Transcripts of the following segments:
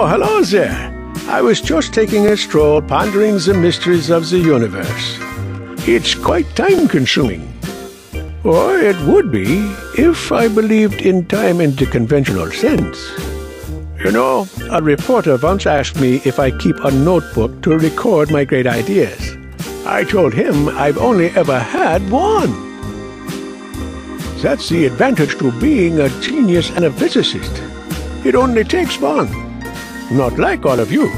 Oh, hello there. I was just taking a stroll, pondering the mysteries of the universe. It's quite time-consuming. Or it would be if I believed in time in the conventional sense. You know, a reporter once asked me if I keep a notebook to record my great ideas. I told him I've only ever had one. That's the advantage to being a genius and a physicist. It only takes one. Not like all of you.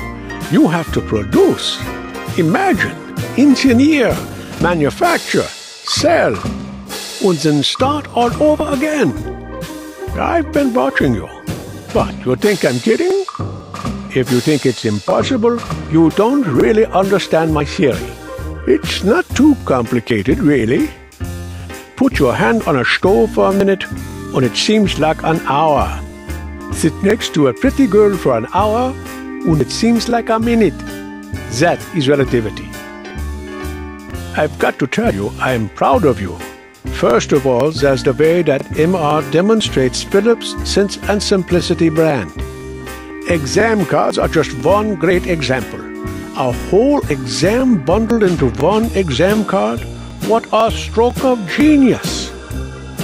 You have to produce, imagine, engineer, manufacture, sell, and then start all over again. I've been watching you. What, you think I'm kidding? If you think it's impossible, you don't really understand my theory. It's not too complicated, really. Put your hand on a stove for a minute, and it seems like an hour. Sit next to a pretty girl for an hour, and it seems like a minute. That is relativity. I've got to tell you, I am proud of you. First of all, there's the way that MR demonstrates Philips' Sense and Simplicity brand. Exam cards are just one great example. A whole exam bundled into one exam card? What a stroke of genius!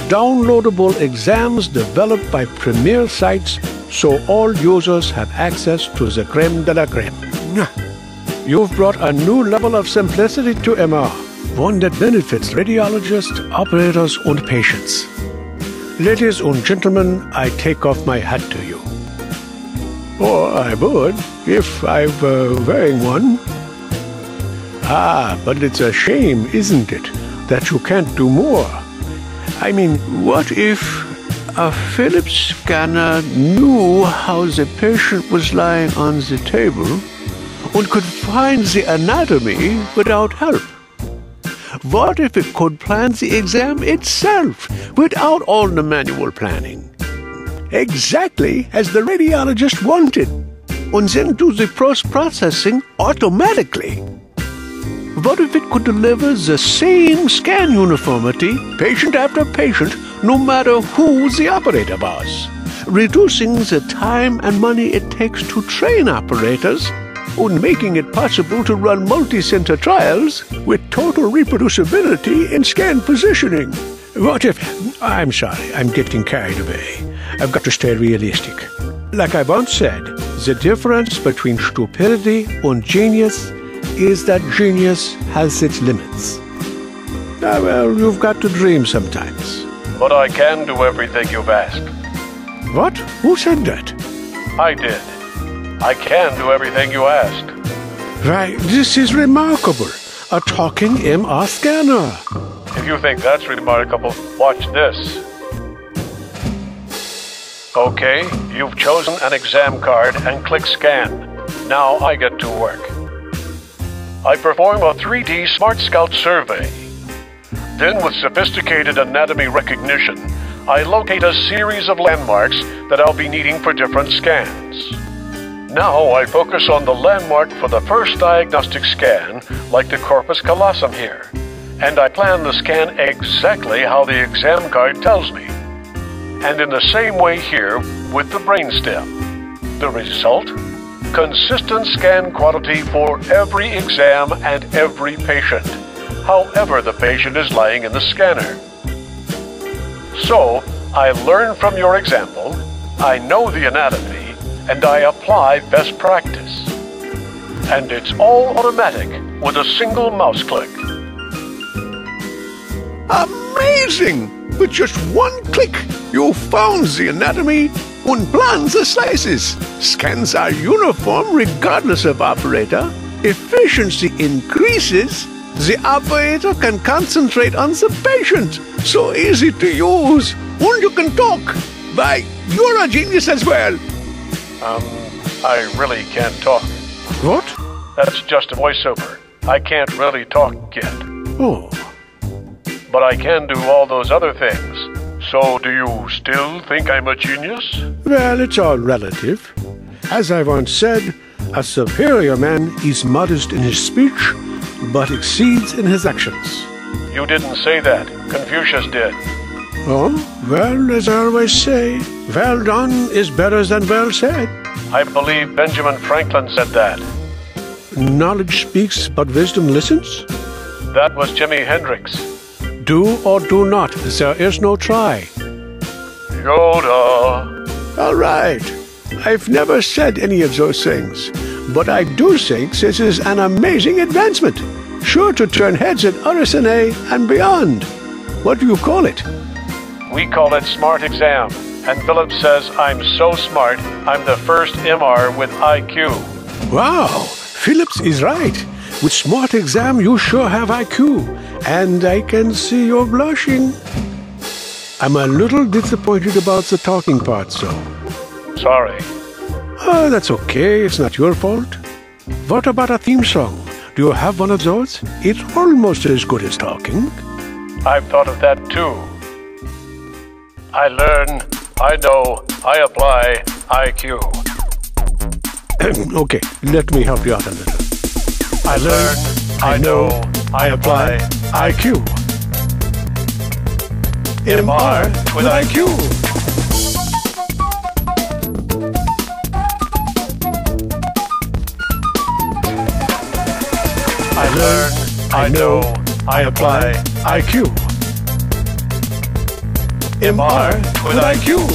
Downloadable exams developed by premier sites so all users have access to the creme de la creme. You've brought a new level of simplicity to MR, one that benefits radiologists, operators, and patients. Ladies and gentlemen, I take off my hat to you. Or I would, if I were wearing one. Ah, but it's a shame, isn't it, that you can't do more? I mean, what if a Philips scanner knew how the patient was lying on the table and could find the anatomy without help? What if it could plan the exam itself without all the manual planning? Exactly as the radiologist wanted, and then do the post-processing automatically. What if it could deliver the same scan uniformity, patient after patient, no matter who the operator was, reducing the time and money it takes to train operators, and making it possible to run multi-center trials with total reproducibility in scan positioning? What if... I'm sorry, I'm getting carried away. I've got to stay realistic. Like I once said, the difference between stupidity and genius is that genius has its limits. Ah, well, you've got to dream sometimes. But I can do everything you've asked. What? Who said that? I did. I can do everything you asked. Why, this is remarkable. A talking MR scanner. If you think that's remarkable, watch this. Okay, you've chosen an exam card and click scan. Now I get to work. I perform a 3D Smart Scout survey. Then with sophisticated anatomy recognition, I locate a series of landmarks that I'll be needing for different scans. Now I focus on the landmark for the first diagnostic scan, like the corpus callosum here, and I plan the scan exactly how the exam card tells me. And in the same way here with the brainstem. The result? Consistent scan quality for every exam and every patient, however the patient is lying in the scanner. So, I learn from your example, I know the anatomy, and I apply best practice. And it's all automatic with a single mouse click. Amazing! With just one click, you found the anatomy and planned the slices. Scans are uniform regardless of operator. Efficiency increases. The operator can concentrate on the patient. So easy to use. And you can talk. Why, you're a genius as well. I really can't talk. What? That's just a voiceover. I can't really talk yet. Oh. But I can do all those other things. So do you still think I'm a genius? Well, it's all relative. As I once said, a superior man is modest in his speech, but exceeds in his actions. You didn't say that. Confucius did. Oh, well, as I always say, well done is better than well said. I believe Benjamin Franklin said that. Knowledge speaks, but wisdom listens? That was Jimi Hendrix. Do or do not, there is no try. Yoda. All right. I've never said any of those things, but I do think this is an amazing advancement, sure to turn heads at RSNA and beyond. What do you call it? We call it Smart Exam, and Philip says I'm so smart, I'm the first MR with IQ. Wow, Phillips is right. With Smart Exam, you sure have IQ, and I can see you're blushing. I'm a little disappointed about the talking part, though. Sorry. Oh, that's okay. It's not your fault. What about a theme song? Do you have one of those? It's almost as good as talking. I've thought of that too. I learn, I know, I apply, IQ. Okay, let me help you out a little. I learn, I know, I apply, IQ. MR with IQ. I learn, I know, I apply, IQ. MR with IQ.